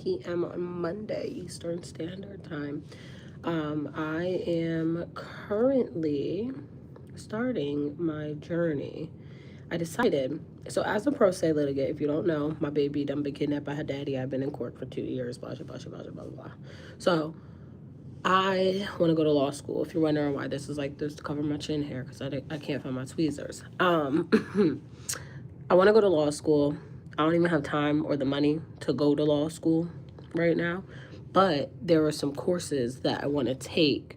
p.m. on Monday, Eastern Standard Time. I am currently starting my journey. I decided, so as a pro se litigant, if you don't know, my baby done been kidnapped by her daddy. I've been in court for 2 years, blah, blah, blah, blah, blah, blah, blah. So I want to go to law school. If you're wondering why this is like this to cover my chin hair, because I can't find my tweezers. I want to go to law school. I don't even have time or the money to go to law school right now. But there are some courses that I want to take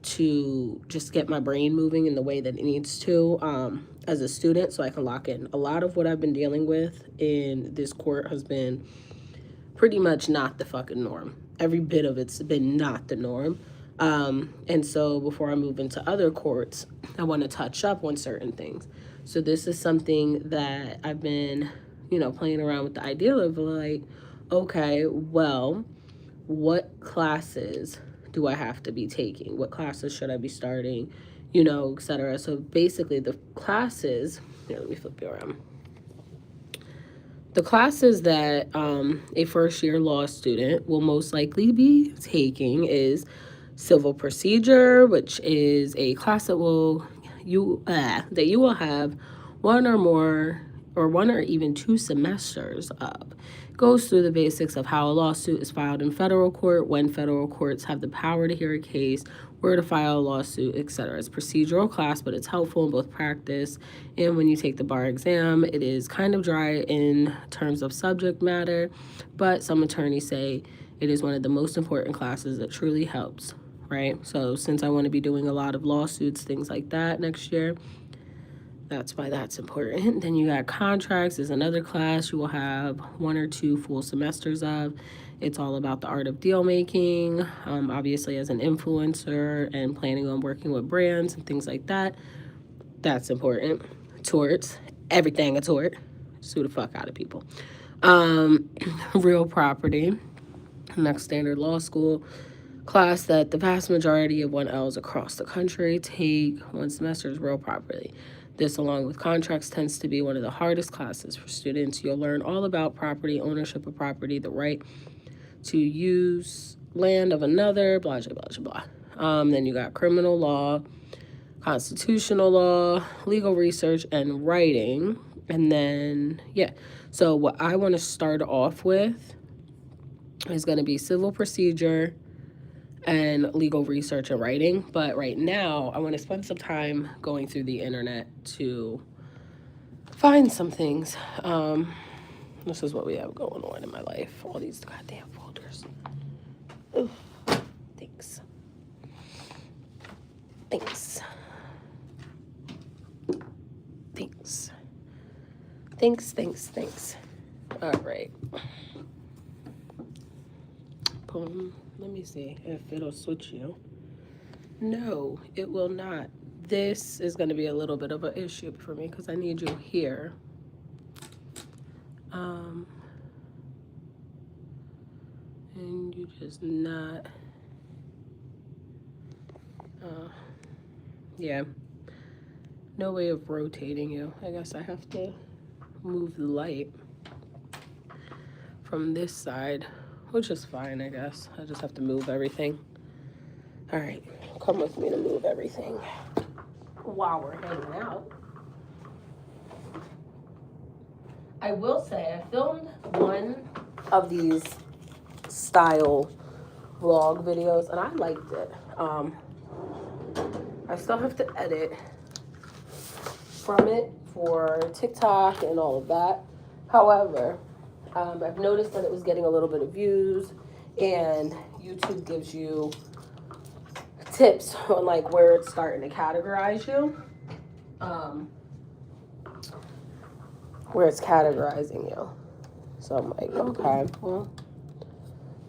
to just get my brain moving in the way that it needs to as a student, so I can lock in. A lot of what I've been dealing with in this court has been pretty much not the fucking norm. Every bit of it's been not the norm. And so before I move into other courts, I want to touch up on certain things. So this is something that I've been, playing around with the idea of like, okay, well, what classes do I have to be taking? What classes should I be starting? Etc. So basically the classes, here, let me flip you around. The classes that a first year law student will most likely be taking is civil procedure, which is a class that you will have one or more or one or even 2 semesters of. Goes through the basics of how a lawsuit is filed in federal court, when federal courts have the power to hear a case, where to file a lawsuit, etc. It's a procedural class, but it's helpful in both practice and when you take the bar exam. It is kind of dry in terms of subject matter, but some attorneys say it is one of the most important classes that truly helps, right? So since I want to be doing a lot of lawsuits, things like that next year, that's why that's important. Then you got contracts is another class you will have 1 or 2 full semesters of. It's all about the art of deal making, obviously as an influencer and planning on working with brands and things like that. That's important. Torts, everything a tort. Sue the fuck out of people. Real property, next standard law school class that the vast majority of 1Ls across the country take 1 semester is real property. This, along with contracts, tends to be one of the hardest classes for students. You'll learn all about property, ownership of property, the right to use land of another, blah, blah, blah, blah. Then you got criminal law, constitutional law, legal research, and writing. And then, so what I want to start off with is going to be civil procedure and legal research and writing. But right now, I want to spend some time going through the internet to find some things. This is what we have going on in my life. All these goddamn folders. Oof. Thanks. Thanks. Thanks. Thanks, thanks, thanks. All right. Boom. Let me see if it'll switch you. No, it will not. This is going to be a little bit of an issue for me because I need you here. And you just not. Yeah. No way of rotating you. I guess I have to move the light from this side, which is fine, I guess. I just have to move everything. All right, come with me to move everything while we're hanging out. I will say I filmed one of these style vlog videos and I liked it. I still have to edit from it for TikTok and all of that. However, I've noticed that it was getting a little bit of views, and YouTube gives you tips on like where it's starting to categorize you, where it's categorizing you. So I'm like, okay, well,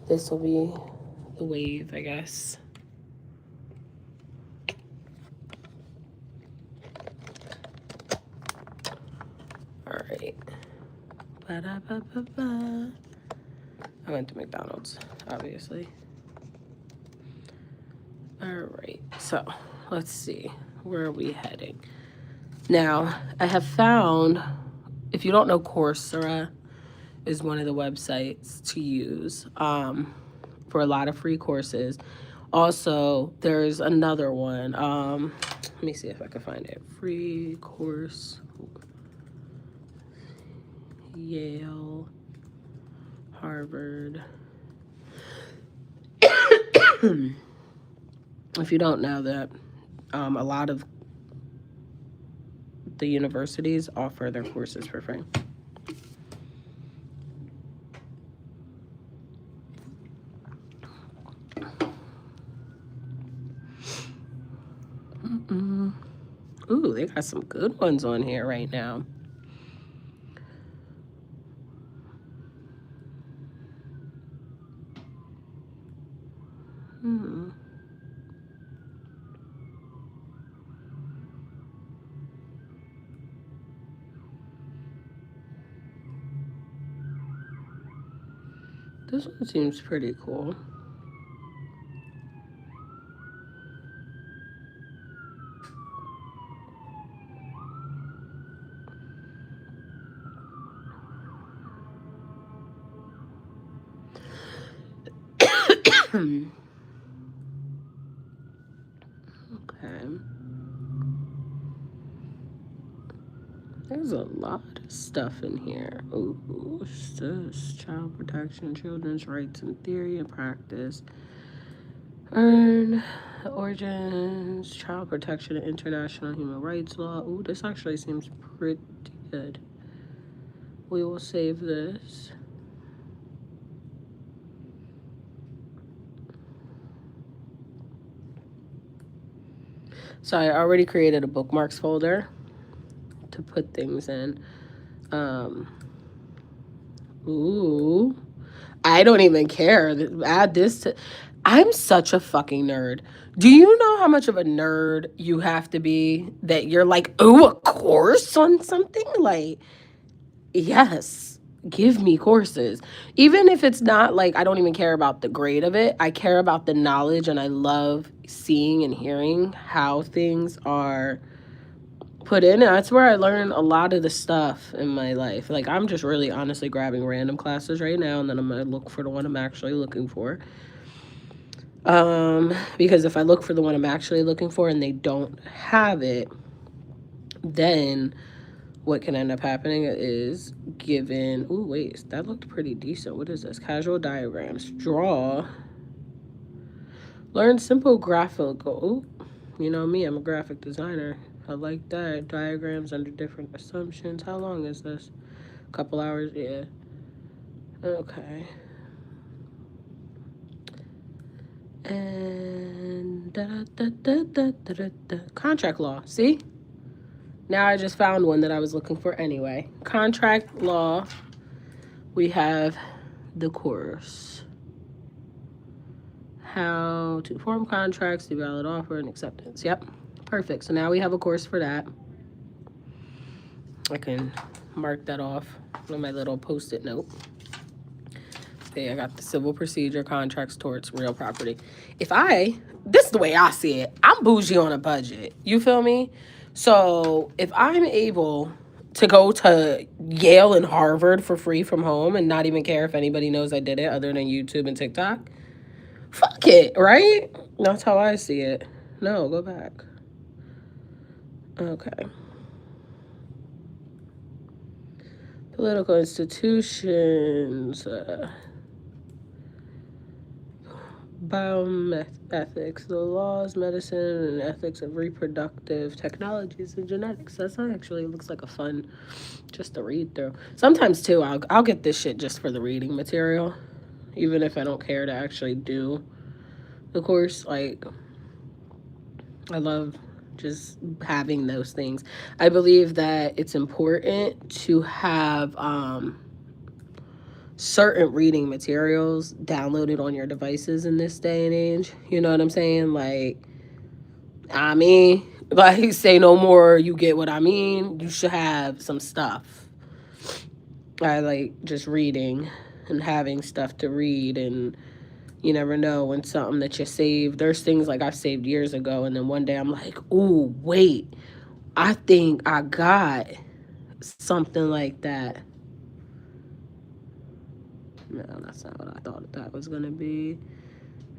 this will be the wave, I guess. All right. Ba-da-ba-ba-ba. I went to McDonald's, obviously. All right, so let's see. Where are we heading? Now, I have found, if you don't know Coursera, is one of the websites to use for a lot of free courses. Also, there's another one. Let me see if I can find it. Free course, Yale, Harvard. If you don't know that, a lot of the universities offer their courses for free. Ooh, they got some good ones on here right now. This one seems pretty cool. Okay. There's a lot of stuff in here. Ooh, what's this? Child protection, children's rights in theory and practice. Earn origins, child protection, and international human rights law. Ooh, this actually seems pretty good. We will save this. So I already created a bookmarks folder to put things in. Ooh, I don't even care. Add this to. I'm such a fucking nerd. Do you know how much of a nerd you have to be that you're like, oh, a course on something? Like, yes, give me courses. Even if it's not like, I don't even care about the grade of it. I care about the knowledge, and I love seeing and hearing how things are put in. And that's where I learn a lot of the stuff in my life. Like, I'm just really honestly grabbing random classes right now, and then I'm going to look for the one I'm actually looking for. Because if I look for the one I'm actually looking for and they don't have it, then what can end up happening is given, ooh, wait, that looked pretty decent. What is this? Casual diagrams. Draw. Learn simple graphical. Ooh, you know me, I'm a graphic designer. I like that. Diagrams under different assumptions. How long is this? A couple hours? Yeah. Okay. And contract law. See? Now I just found one that I was looking for anyway. Contract law. We have the course. How to form contracts, the valid offer, and acceptance. Yep. Perfect. So now we have a course for that. I can mark that off on my little post-it note. Okay, I got the civil procedure, contracts, torts, real property. This is the way I see it. I'm bougie on a budget. You feel me? So if I'm able to go to Yale and Harvard for free from home and not even care if anybody knows I did it other than YouTube and TikTok, fuck it, right? That's how I see it. No, go back. Okay. Political institutions. Bioethics, the laws, medicine, and ethics of reproductive technologies and genetics. That's not actually looks like a fun, just to read through. Sometimes too, I'll get this shit just for the reading material, even if I don't care to actually do the course. Like, I love just having those things. I believe that it's important to have certain reading materials downloaded on your devices in this day and age. You know what I'm saying? Like say no more, you get what I mean. You should have some stuff. I like just reading and having stuff to read, and you never know when something that you saved. There's things like I've saved years ago, and then one day I'm like, ooh, wait, I think I got something like that. No, that's not what I thought that was going to be.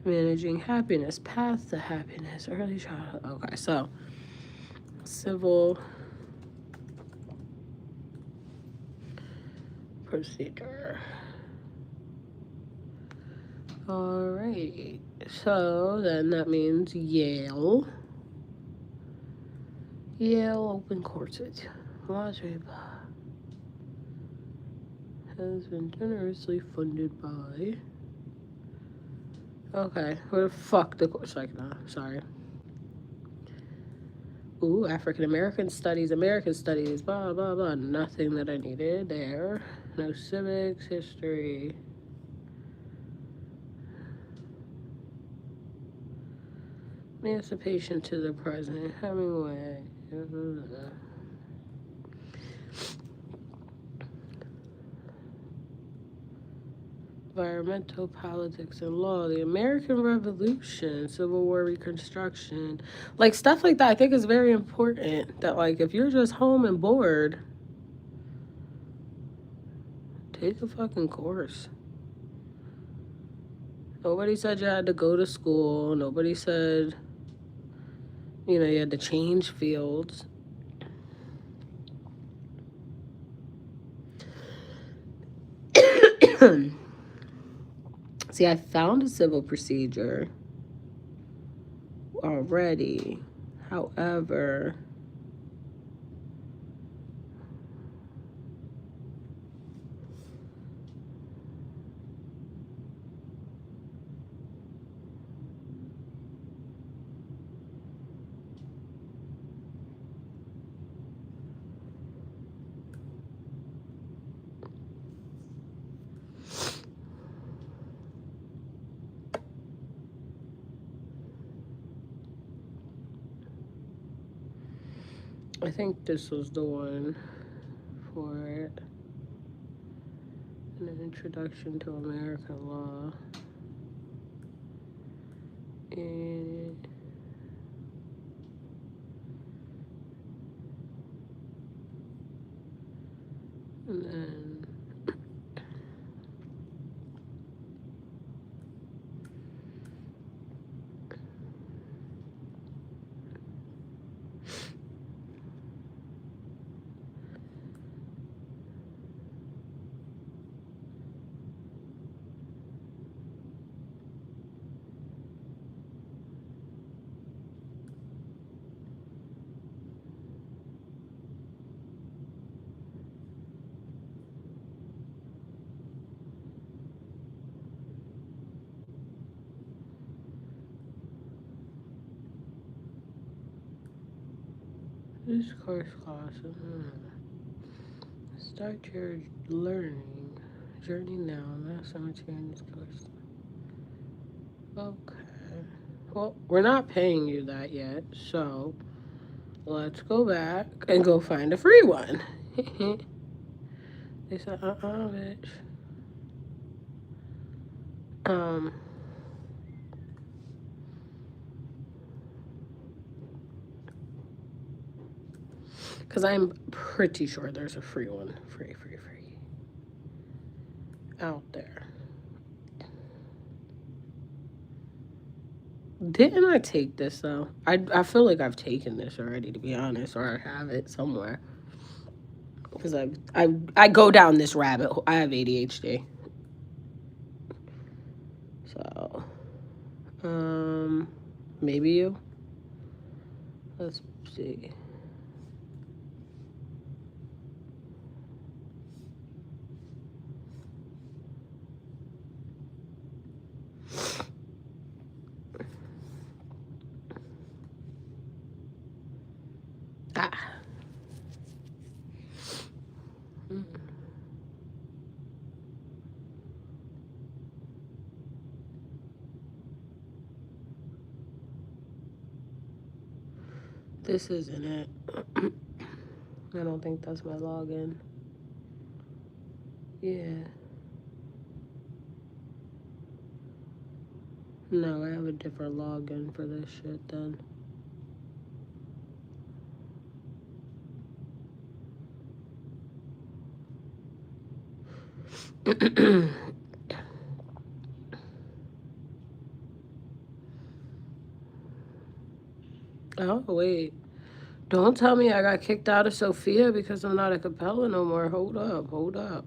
Managing happiness, path to happiness, early childhood. Okay, so civil procedure. All right, so then that means Yale Open Courses. Laundry has been generously funded by. Okay, where the fuck the course? Like, nah, sorry. Ooh, American studies, blah, blah, blah. Nothing that I needed there. No civics, history. Emancipation to the present. Hemingway. Environmental politics and law, the American Revolution, Civil War Reconstruction, like stuff like that. I think is very important. That like if you're just home and bored, take a fucking course. Nobody said you had to go to school. Nobody said, you had to change fields. See, I found a civil procedure already. However, I think this was the one for it. An introduction to American law. And then this course class. Start your learning journey now. Last semester in this course. Okay. Well, we're not paying you that yet, so let's go back and go find a free one. They said, bitch. Because I'm pretty sure there's a free one. Free. Out there. Didn't I take this, though? I feel like I've taken this already, to be honest, or I have it somewhere. Because I go down this rabbit hole. I have ADHD. So, maybe you. Let's see. This isn't it. I don't think that's my login. Yeah. No, I have a different login for this shit then. Oh, wait. Don't tell me I got kicked out of Sophia because I'm not a Capella no more. Hold up, hold up.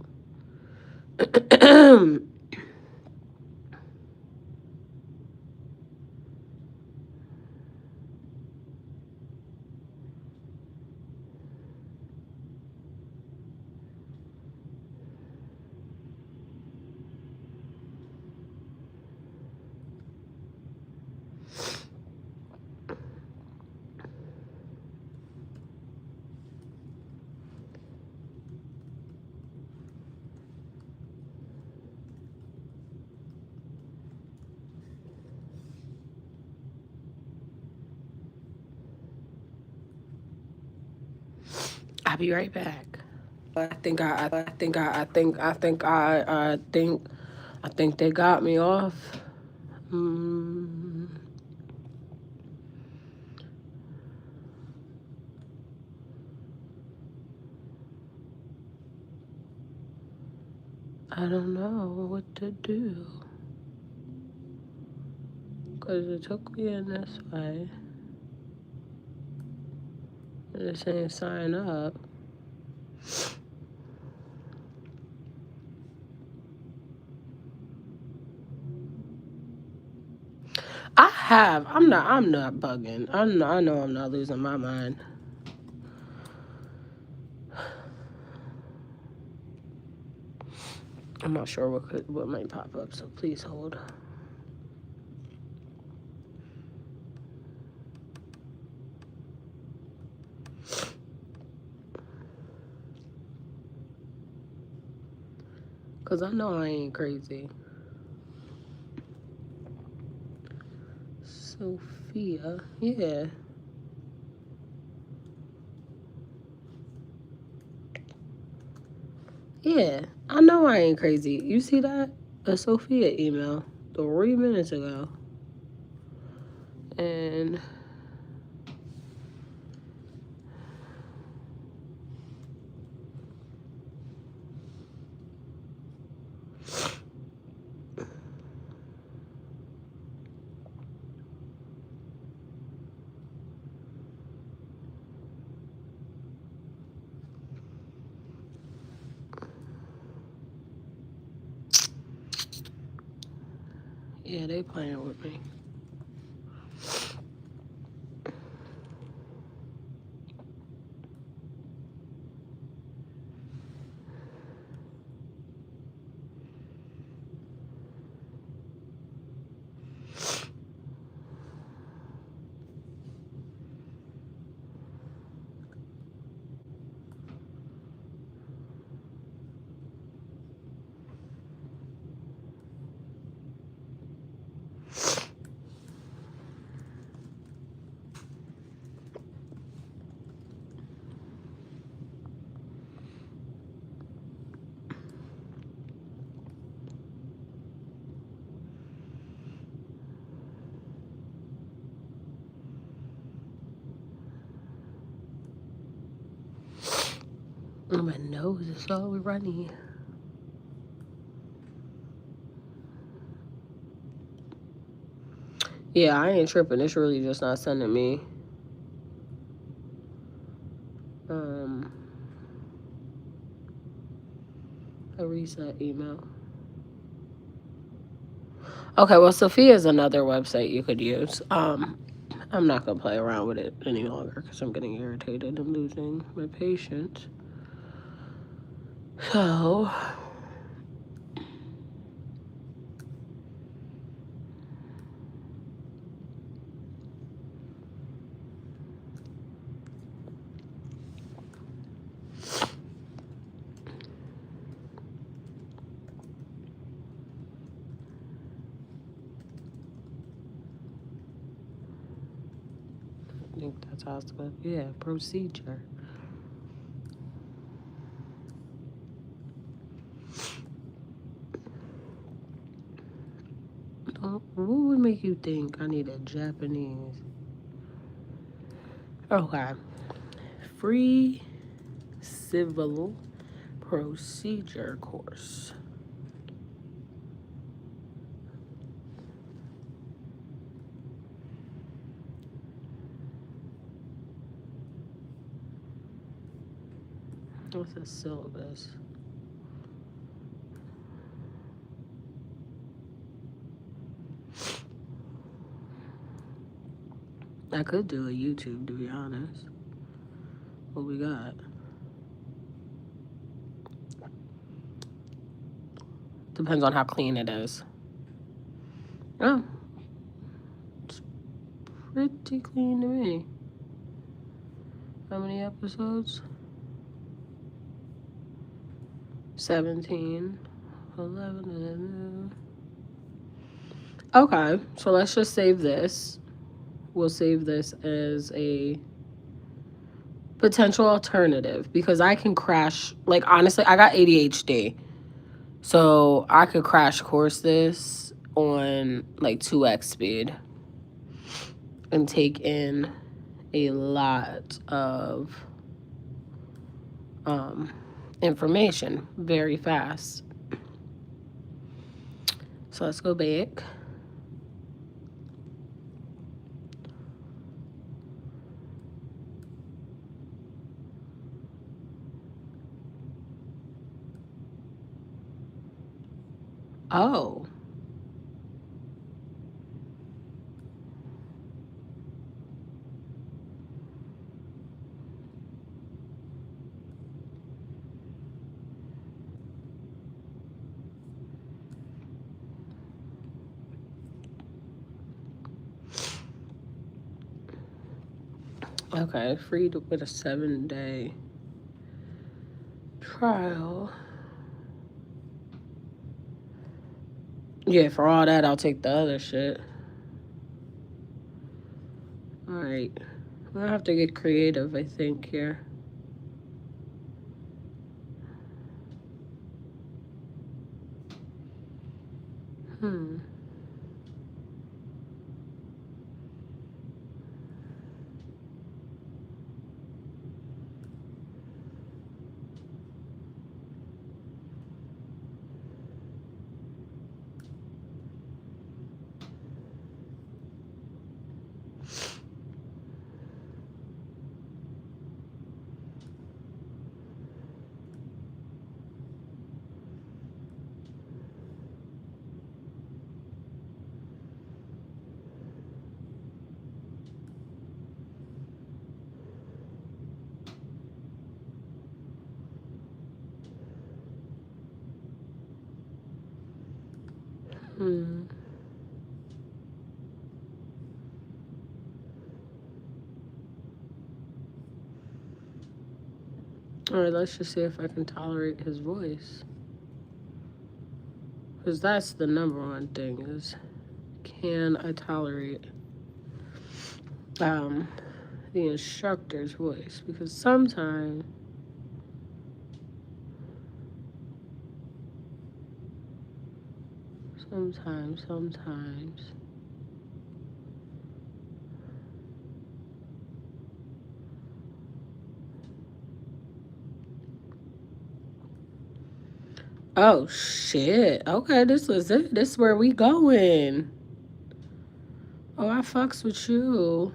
I'll be right back. I think they got me off. Hmm. I don't know what to do. Because it took me in this way. And it's saying sign up. I'm not bugging. I know I'm not losing my mind. I'm not sure what might pop up, so please hold. Because I know I ain't crazy. Sophia, yeah. Yeah, I know I ain't crazy. You see that? A Sophia email 3 minutes ago. And yeah, they playing with me. My nose is so runny. Yeah, I ain't tripping. It's really just not sending me a reset email. Okay, well, Sophia is another website you could use. I'm not gonna play around with it any longer because I'm getting irritated and losing my patience. So I think that's how it's going. Yeah, procedure. What would make you think I need a Japanese? Okay. Free civil procedure course. What's the syllabus? I could do a YouTube, to be honest. What we got? Depends on how clean it is. Oh, it's pretty clean to me. How many episodes? 17, 11. Okay, so let's just save this. We'll save this as a potential alternative because I can crash. Like, honestly, I got ADHD. So I could crash course this on like 2x speed and take in a lot of information very fast. So let's go back. Oh. Okay, free with a 7-day trial. Yeah, for all that, I'll take the other shit. Alright. I'm gonna have to get creative, I think, here. Alright, let's just see if I can tolerate his voice. Because that's the number one thing is, can I tolerate the instructor's voice? Because sometimes oh shit. Okay, this was it. This is where we going. Oh, I fucks with you.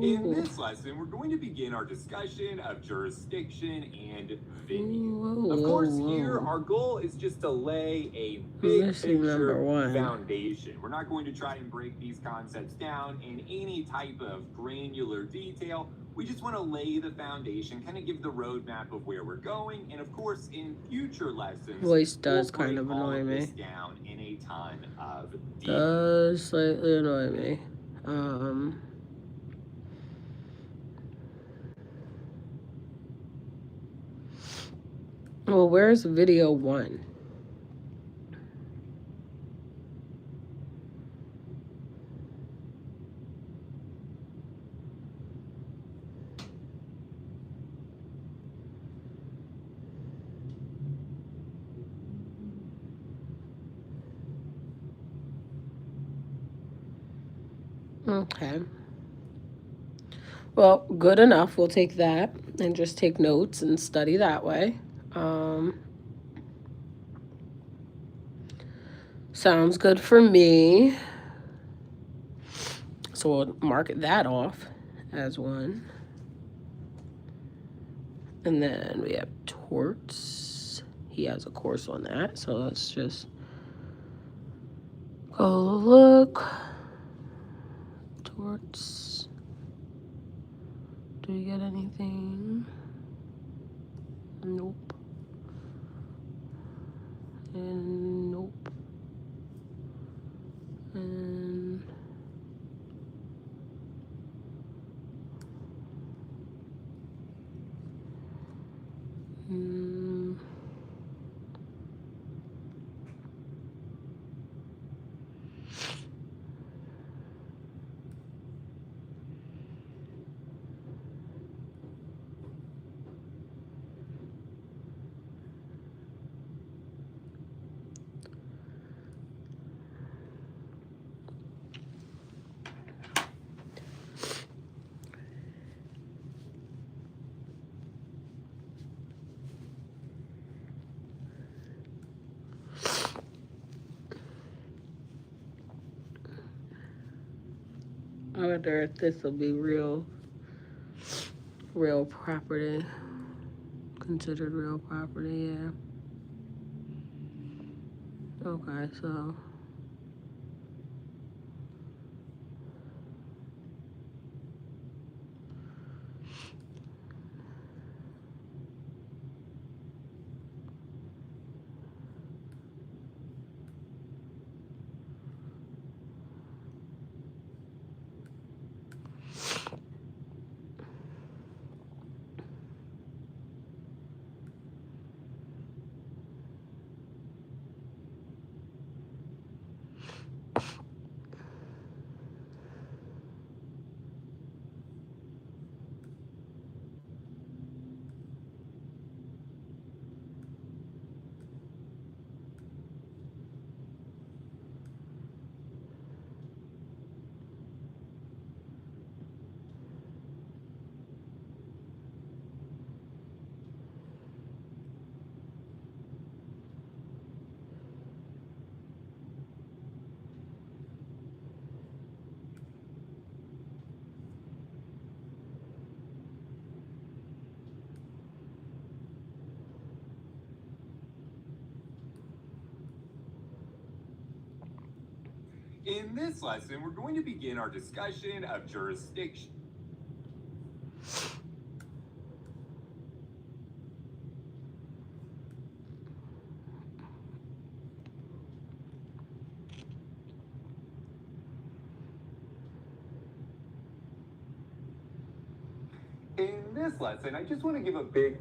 In this lesson, we're going to begin our discussion of jurisdiction and venue. Of course, here, our goal is just to lay a big picture foundation. We're not going to try and break these concepts down in any type of granular detail. We just want to lay the foundation, kind of give the roadmap of where we're going, and of course, in future lessons, voice does we'll kind of annoy me. Down in a time of does slightly annoy me. Well, where's video 1? Okay. Well, good enough. We'll take that and just take notes and study that way. Sounds good for me. So we'll mark that off as one. And then we have torts. He has a course on that, so let's just go look. Torts. Do we get anything? Nope. And nope. And I wonder if this will be real property. Considered real property, yeah. Okay, so In this lesson, we're going to begin our discussion of jurisdiction. In this lesson, I just want to give a big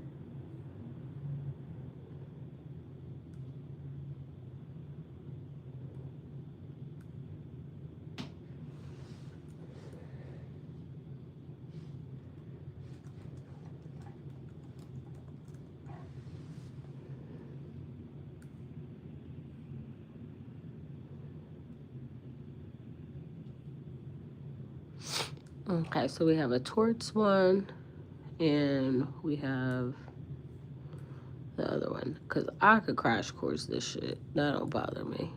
okay, so we have a torts one, and we have the other one. Because I could crash course this shit. That don't bother me.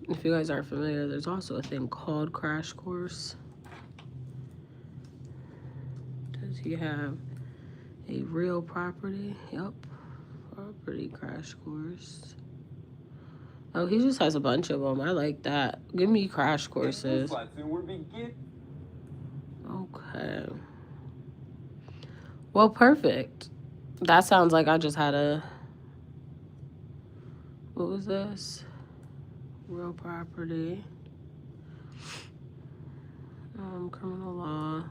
If you guys aren't familiar, there's also a thing called crash course. Does he have a real property? Yep. Property crash course. Oh, he just has a bunch of them. I like that. Give me crash courses. In this lesson, we're beginning. Okay. Well, perfect. That sounds like I just had a... What was this? Real property. Criminal law.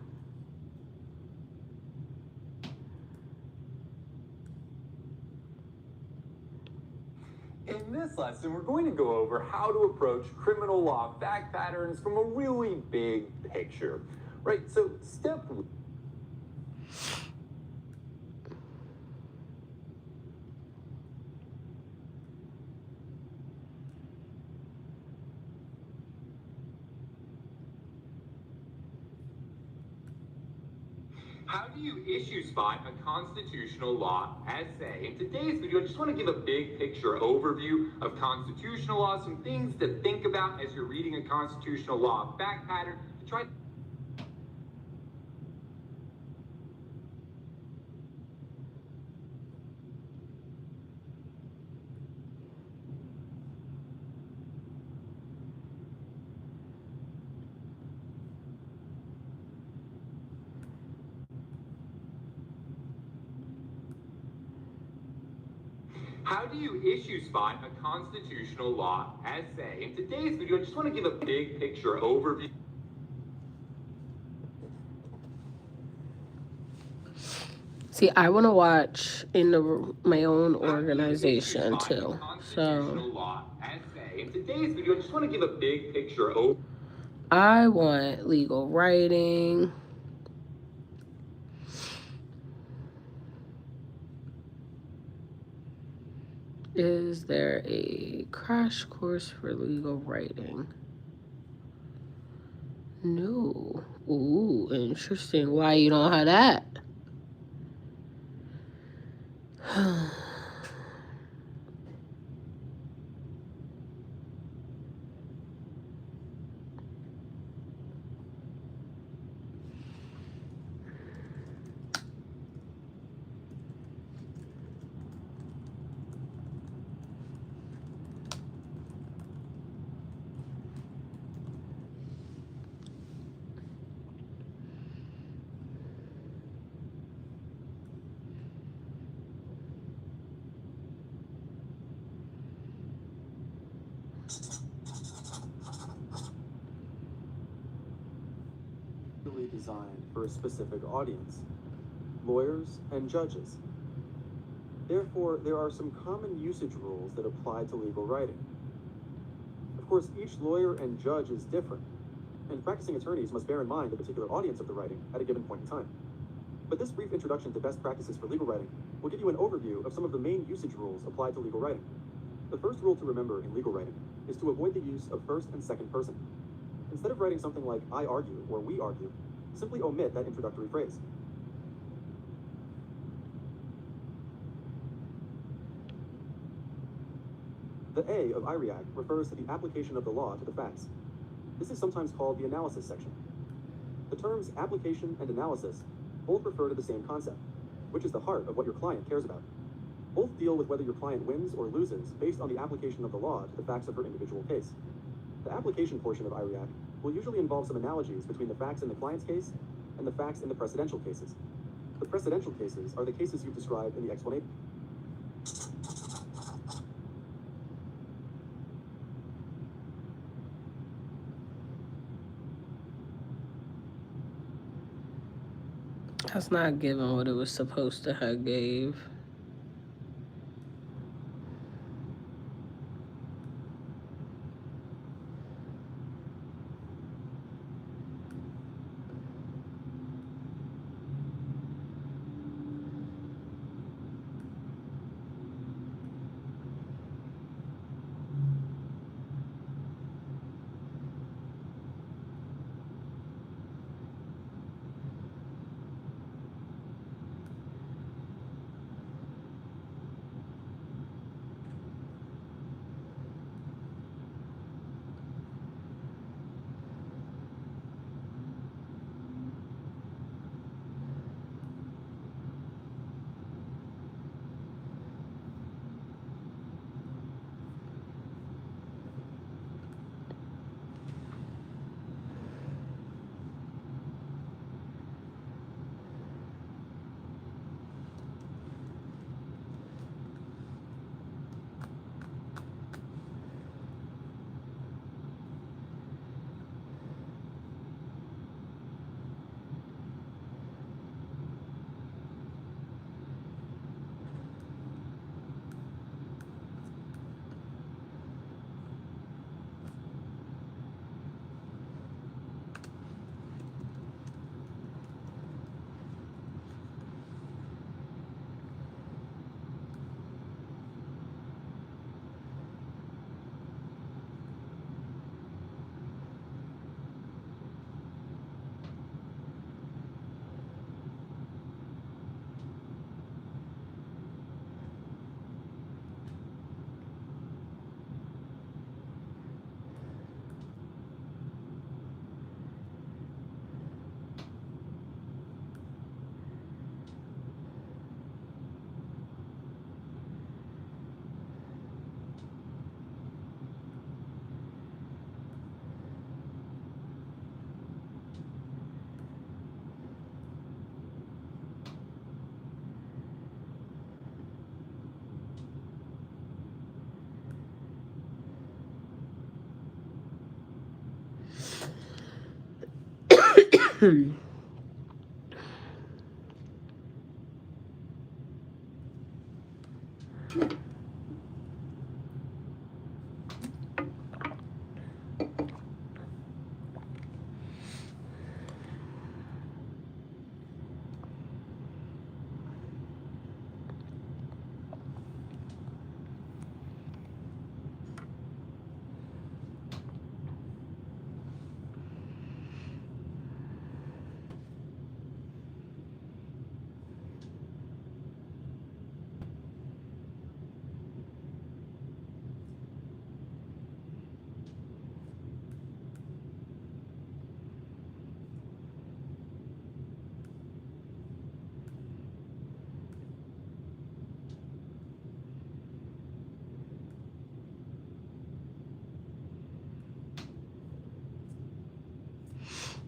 In this lesson, we're going to go over how to approach criminal law fact patterns from a really big picture, right? So step one. How do you issue spot a constitutional law essay? In today's video, I just want to give a big picture overview of constitutional law, some things to think about as you're reading a constitutional law fact pattern to try. How do you issue spot a constitutional law essay? In today's video, I just want to give a big picture overview. See, I want to watch in my own organization too. So In today's video, I just want to give a big picture over. I want legal writing. Is there a crash course for legal writing? No. Ooh, interesting. Why you don't have that? Designed for a specific audience, lawyers and judges. Therefore, there are some common usage rules that apply to legal writing. Of course, each lawyer and judge is different, and practicing attorneys must bear in mind the particular audience of the writing at a given point in time. But this brief introduction to best practices for legal writing will give you an overview of some of the main usage rules applied to legal writing. The first rule to remember in legal writing is to avoid the use of first and second person. Instead of writing something like I argue or we argue, simply omit that introductory phrase. The A of IREAC refers to the application of the law to the facts. This is sometimes called the analysis section. The terms application and analysis both refer to the same concept, which is the heart of what your client cares about. Both deal with whether your client wins or loses based on the application of the law to the facts of her individual case. The application portion of IREAC will usually involve some analogies between the facts in the client's case and the facts in the precedential cases. The precedential cases are the cases you've described in the explanation. That's not giving what it was supposed to have gave.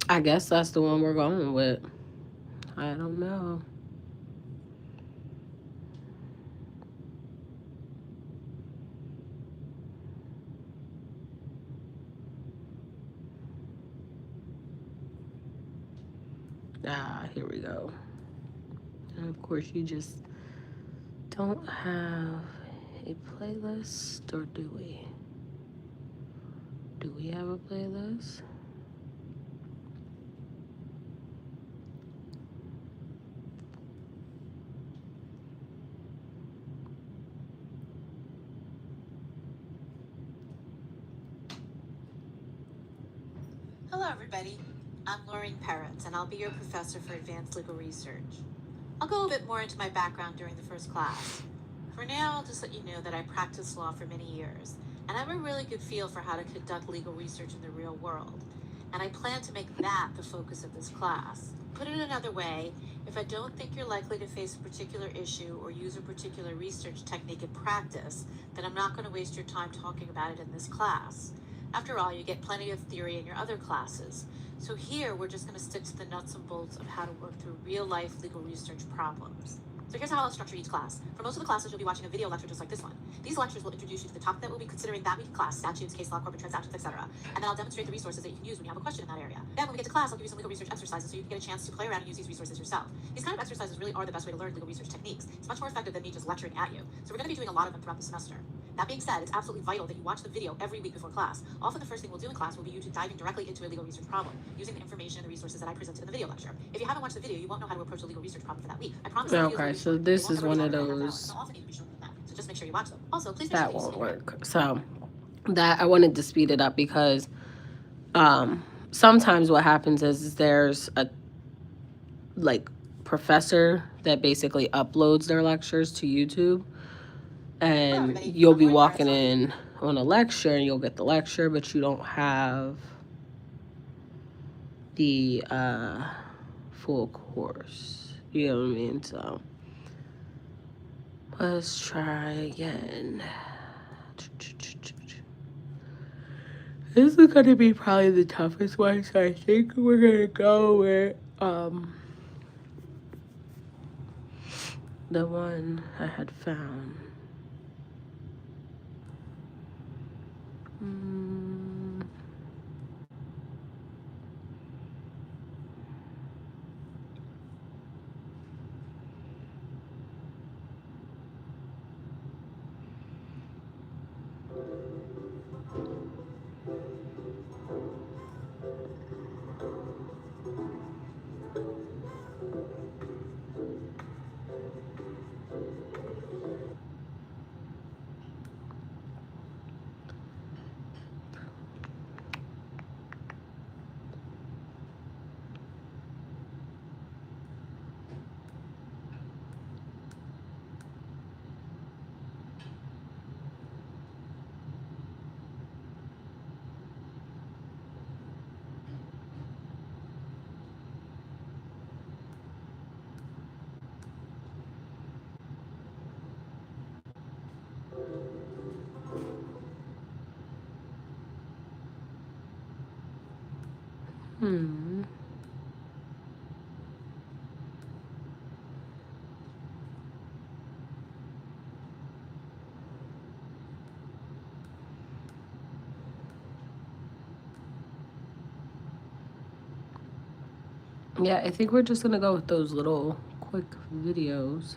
I guess that's the one we're going with. I don't know. Here we go. And of course, you just don't have a playlist, or do we? Do we have a playlist? Hello, everybody. I'm Laureen Peretz, and I'll be your professor for advanced legal research. I'll go a bit more into my background during the first class. For now, I'll just let you know that I practiced law for many years, and I have a really good feel for how to conduct legal research in the real world. And I plan to make that the focus of this class. Put it another way, if I don't think you're likely to face a particular issue or use a particular research technique in practice, then I'm not going to waste your time talking about it in this class. After all, you get plenty of theory in your other classes. So here, we're just going to stick to the nuts and bolts of how to work through real-life legal research problems. So here's how I'll structure each class. For most of the classes, you'll be watching a video lecture just like this one. These lectures will introduce you to the topic that we'll be considering that week in class, statutes, case law, corporate transactions, etc. And then I'll demonstrate the resources that you can use when you have a question in that area. Then when we get to class, I'll give you some legal research exercises so you can get a chance to play around and use these resources yourself. These kind of exercises really are the best way to learn legal research techniques. It's much more effective than me just lecturing at you. So we're going to be doing a lot of them throughout the semester. That being said, it's absolutely vital that you watch the video every week before class. Often the first thing we'll do in class will be you diving directly into a legal research problem, using the information and the resources that I presented in the video lecture. If you haven't watched the video, you won't know how to approach a legal research problem for that week. I promise. Okay, so this is one of those. So just make sure you watch them. Also, please that won't work. So that I wanted to speed it up because sometimes what happens is there's a professor that basically uploads their lectures to YouTube, and you'll be walking in on a lecture and you'll get the lecture, but you don't have the full course. You know what I mean? So let's try again. This is gonna be probably the toughest one, so I think we're gonna go with the one I had found. Yeah, I think we're just gonna go with those little quick videos.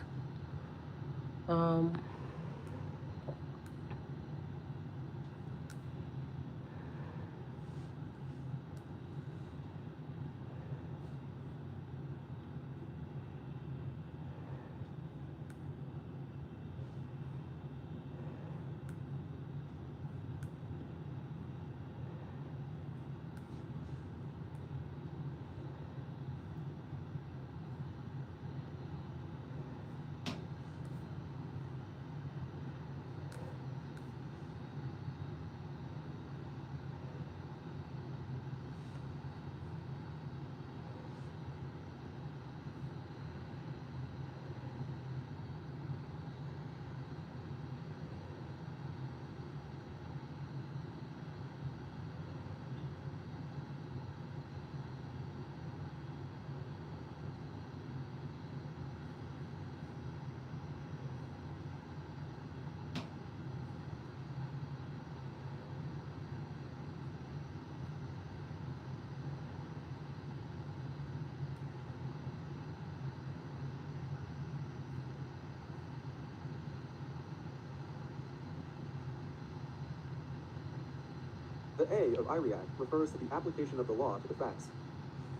The A of IREAC refers to the application of the law to the facts.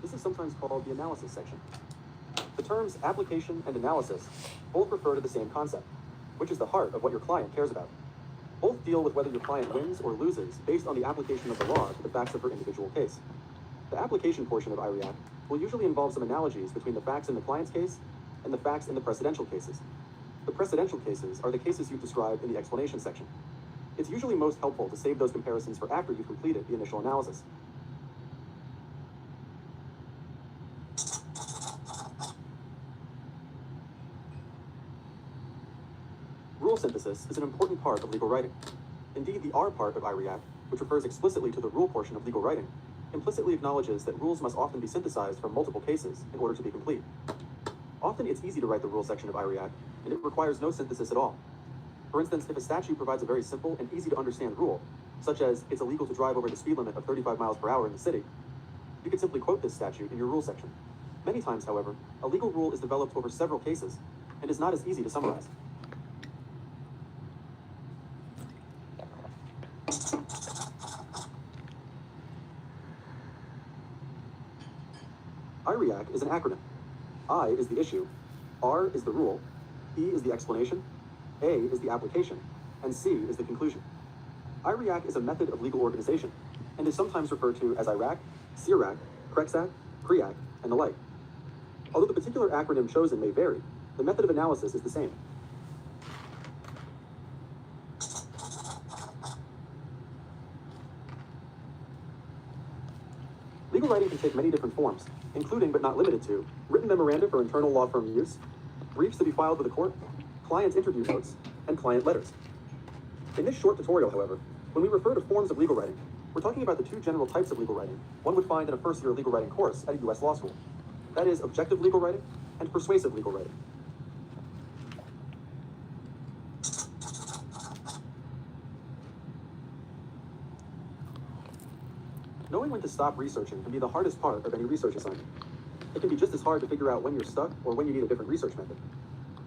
This is sometimes called the analysis section. The terms application and analysis both refer to the same concept, which is the heart of what your client cares about. Both deal with whether your client wins or loses based on the application of the law to the facts of her individual case. The application portion of IREAC will usually involve some analogies between the facts in the client's case and the facts in the precedential cases. The precedential cases are the cases you've described in the explanation section. It's usually most helpful to save those comparisons for after you've completed the initial analysis. Rule synthesis is an important part of legal writing. Indeed, the R part of IREAC, which refers explicitly to the rule portion of legal writing, implicitly acknowledges that rules must often be synthesized from multiple cases in order to be complete. Often it's easy to write the rule section of IREAC, and it requires no synthesis at all. For instance, if a statute provides a very simple and easy to understand rule, such as it's illegal to drive over the speed limit of 35 miles per hour in the city, you could simply quote this statute in your rule section. Many times, however, a legal rule is developed over several cases and is not as easy to summarize. IREAC is an acronym. I is the issue, R is the rule, E is the explanation, A is the application, and C is the conclusion. IREAC is a method of legal organization, and is sometimes referred to as IRAC, CIRAC, CRECSAC, CREAC, and the like. Although the particular acronym chosen may vary, the method of analysis is the same. Legal writing can take many different forms, including but not limited to written memoranda for internal law firm use, briefs to be filed with the court, client interview notes, and client letters. In this short tutorial, however, when we refer to forms of legal writing, we're talking about the two general types of legal writing one would find in a first-year legal writing course at a U.S. law school. That is, objective legal writing and persuasive legal writing. Knowing when to stop researching can be the hardest part of any research assignment. It can be just as hard to figure out when you're stuck or when you need a different research method.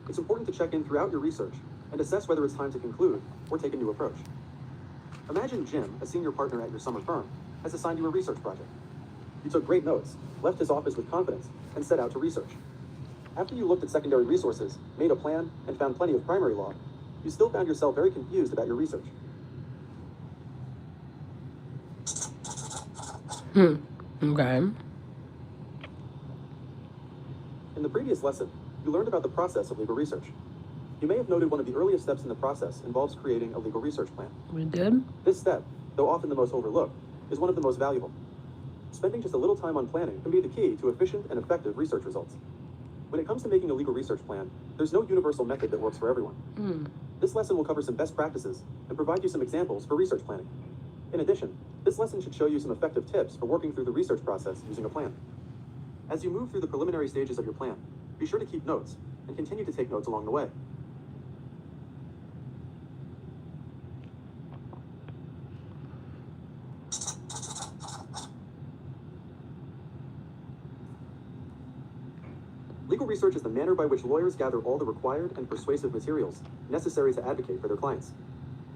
It's important to check in throughout your research and assess whether it's time to conclude or take a new approach. Imagine Jim, a senior partner at your summer firm, has assigned you a research project. You took great notes, left his office with confidence, and set out to research. After you looked at secondary resources, made a plan, and found plenty of primary law, you still found yourself very confused about your research. Okay. In the previous lesson, you learned about the process of legal research. You may have noted one of the earliest steps in the process involves creating a legal research plan. We did? This step, though often the most overlooked, is one of the most valuable. Spending just a little time on planning can be the key to efficient and effective research results. When it comes to making a legal research plan, there's no universal method that works for everyone. This lesson will cover some best practices and provide you some examples for research planning. In addition, this lesson should show you some effective tips for working through the research process using a plan. As you move through the preliminary stages of your plan, be sure to keep notes and continue to take notes along the way. Legal research is the manner by which lawyers gather all the required and persuasive materials necessary to advocate for their clients.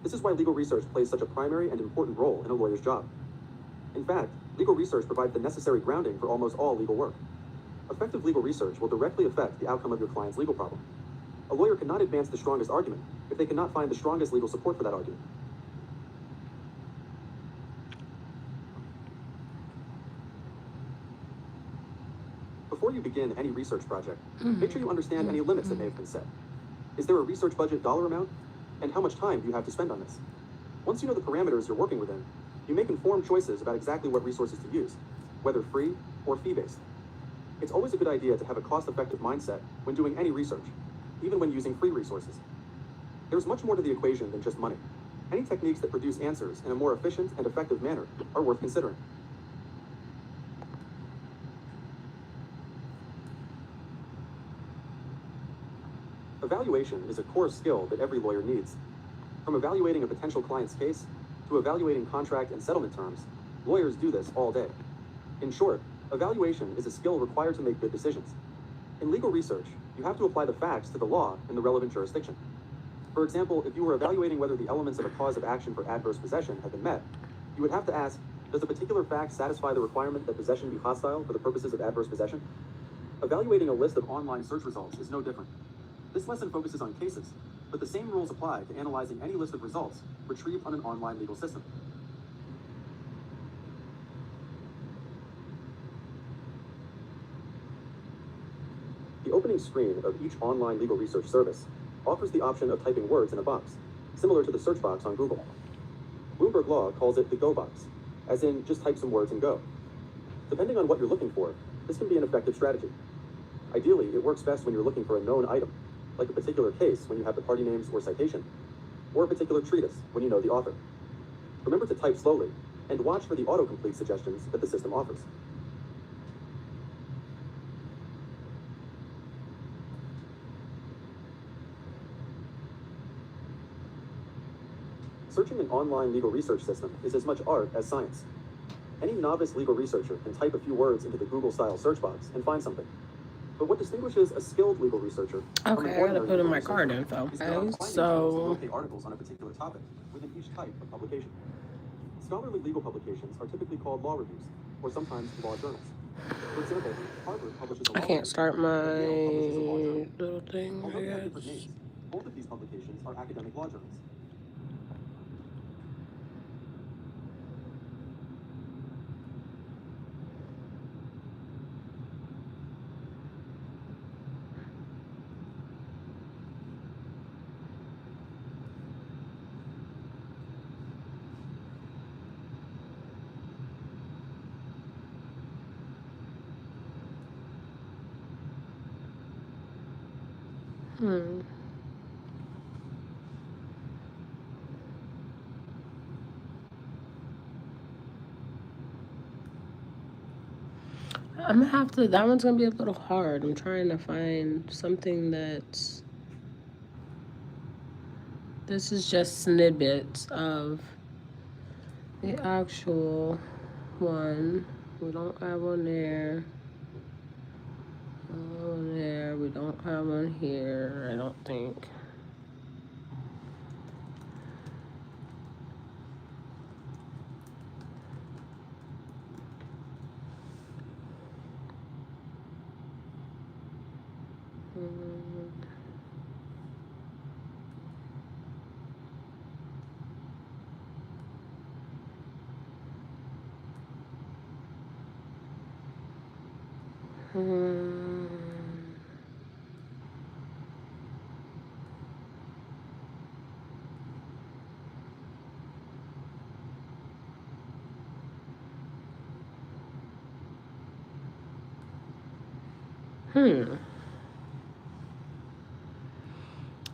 This is why legal research plays such a primary and important role in a lawyer's job. In fact, legal research provides the necessary grounding for almost all legal work. Effective legal research will directly affect the outcome of your client's legal problem. A lawyer cannot advance the strongest argument if they cannot find the strongest legal support for that argument. Before you begin any research project, make sure you understand any limits that may have been set. Is there a research budget dollar amount? And how much time do you have to spend on this? Once you know the parameters you're working within, you make informed choices about exactly what resources to use, whether free or fee-based. It's always a good idea to have a cost-effective mindset when doing any research, even when using free resources. There's much more to the equation than just money. Any techniques that produce answers in a more efficient and effective manner are worth considering. Evaluation is a core skill that every lawyer needs. From evaluating a potential client's case to evaluating contract and settlement terms, lawyers do this all day. In short, evaluation is a skill required to make good decisions. In legal research, you have to apply the facts to the law in the relevant jurisdiction. For example, if you were evaluating whether the elements of a cause of action for adverse possession have been met, you would have to ask, does a particular fact satisfy the requirement that possession be hostile for the purposes of adverse possession? Evaluating a list of online search results is no different. This lesson focuses on cases, but the same rules apply to analyzing any list of results retrieved on an online legal system. The opening screen of each online legal research service offers the option of typing words in a box, similar to the search box on Google. Bloomberg Law calls it the Go box, as in just type some words and go. Depending on what you're looking for, this can be an effective strategy. Ideally, it works best when you're looking for a known item, like a particular case when you have the party names or citation, or a particular treatise when you know the author. Remember to type slowly, and watch for the autocomplete suggestions that the system offers. Searching an online legal research system is as much art as science. Any novice legal researcher can type a few words into the Google-style search box and find something. But what distinguishes a skilled legal researcher from Okay, an I gotta ordinary put in legal my card researcher info. is beyond Okay, finding tools to so locate articles on a particular topic within each type of publication. Scholarly legal publications are typically called law reviews, or sometimes law journals. For example, Harvard publishes a law I can't review, start my and Yale publishes a law journal. little thing, Although they have I different guess. names, both of these publications are academic law journals. I'm gonna have to, that one's gonna be a little hard. I'm trying to find something that's, this is just snippets of the actual one. We don't have one there. One there. We don't have one here, I don't think.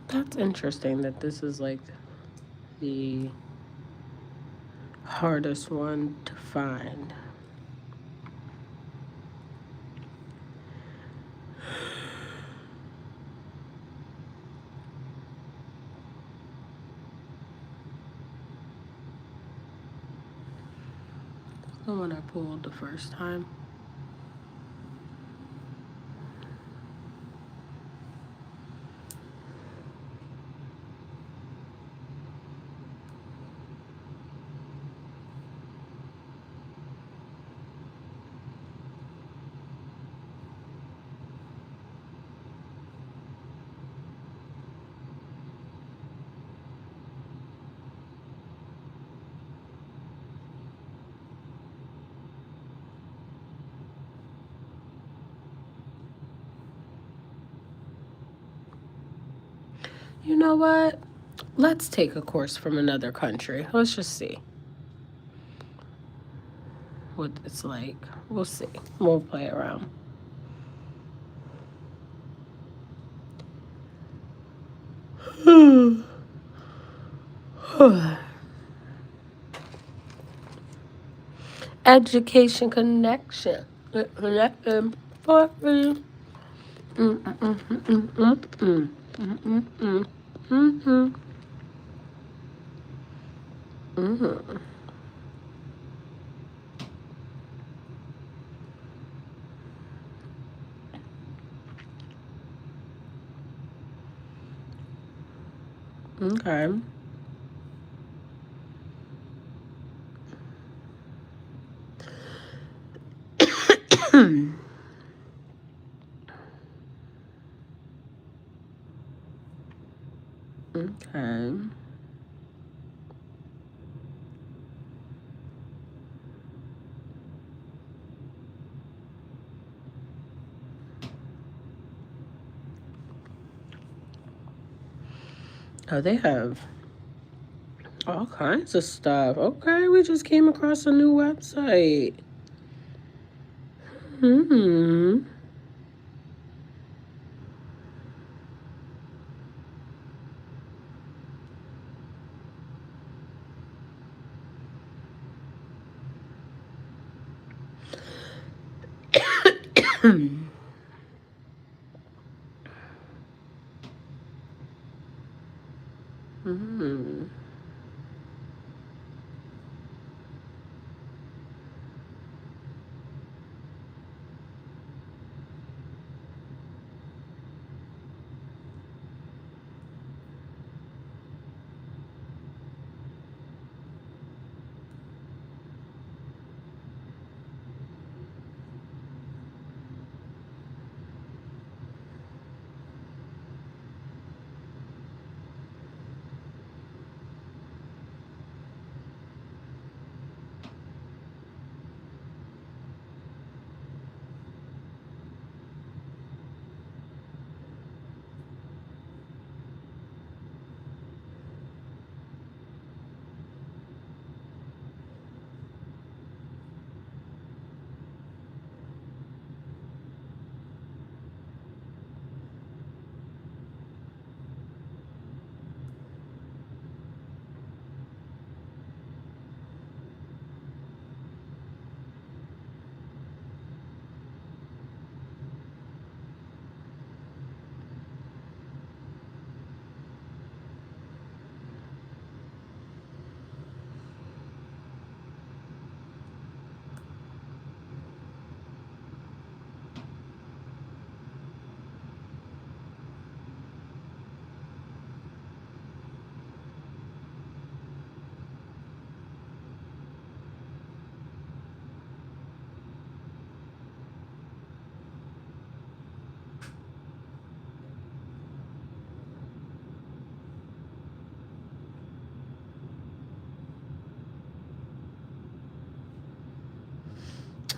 That's interesting that this is like the hardest one to find. The one I pulled the first time. You know what? Let's take a course from another country. Let's just see what it's like. We'll see. We'll play around. Education connection. Connecting for free. Okay. Okay. Oh, they have all kinds of stuff. Okay, we just came across a new website.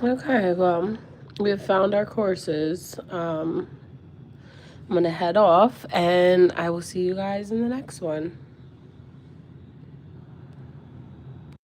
Okay, well, we've found our courses. I'm going to head off, and I will see you guys in the next one.